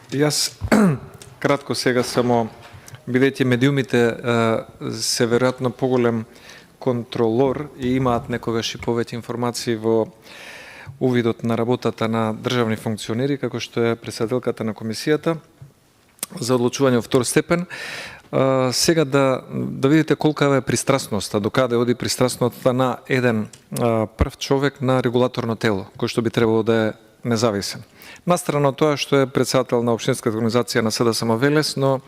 Јас кратко сега само, бидејќи медиумите се веројатно поголем контролор и имаат некогаш и повеќе информации во увидот на работата на државни функционери, како што е председателката на комисијата за одлучување во втор степен. Сега да видите колка е пристрасноста, докаде оди пристрасноста на еден прв човек на регулаторно тело, кој што би требало да е независен. Настрана тоа што е председател на Општинската организација на СДСМ Велес, но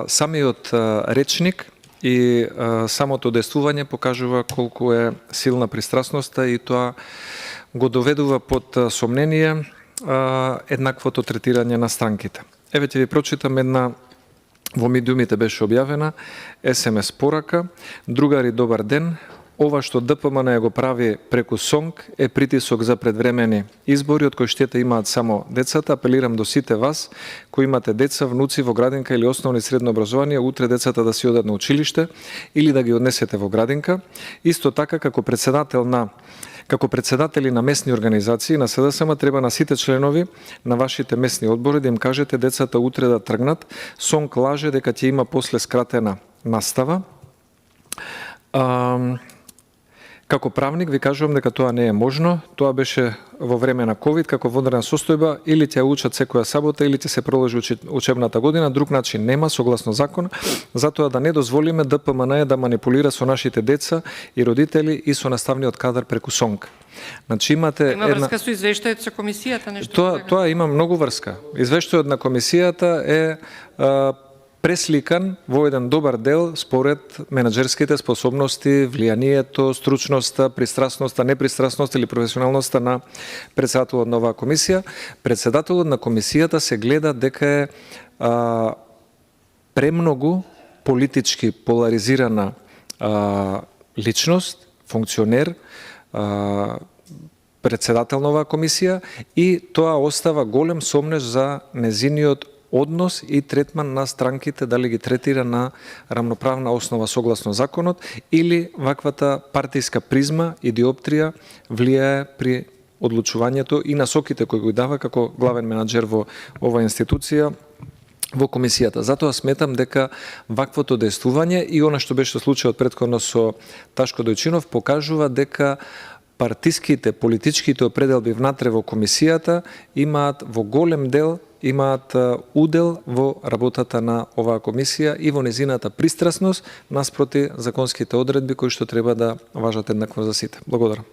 самиот речник и самото действување покажува колку е силна пристрасноста и тоа го доведува под сомнение еднаквото третирање на странките. Еве ќе ви прочитам една, во медиумите беше објавена, СМС порака: другари, добар ден. Ова што ДПМН го прави преку СОНК е притисок за предвремени избори, од кои штета имаат само децата. Апелирам до сите вас кои имате деца, внуци во градинка или основно и средно образование, утре децата да си одат на училиште или да ги однесете во градинка. Исто така, како председатели на местни организации на СДСМ, треба на сите членови на вашите местни одбори да им кажете децата утре да тргнат. СОНК лаже дека ќе има после скратена настава. Како правник ви кажувам дека тоа не е можно. Тоа беше во време на ковид, како вонредна состојба, или ќе учат секоја сабота, или ќе се продолжи учебната година. Друг начин нема, согласно закон, затоа да не дозволиме ДПМН да манипулира со нашите деца и родители и со наставниот кадар преку СОНК. Значи имате има врска со извештајот со комисијата, нешто? Тоа има многу врска. Извештајот на комисијата е пресликан во еден добар дел според менаџерските способности, влијанието, стручноста, пристрасноста, непристрасноста или професионалноста на председателот на оваа комисија. Председателот на комисијата се гледа дека е премногу политички поларизирана личност, функционер, председател на оваа комисија, и тоа остава голем сомнеж за незиниот однос и третман на странките, дали ги третира на рамноправна основа согласно законот или ваквата партиска призма и диоптрија влијае при одлучувањето и насоките кои го дава како главен менаџер во оваа институција, во комисијата. Затоа сметам дека ваквото действување и она што беше случајот претходно со Ташко Дојчинов покажува дека партиските, политичките определби внатре во комисијата имаат во голем дел удел во работата на оваа комисија и во незината пристрасност наспроти законските одредби кои што треба да важат еднакво за сите. Благодарам.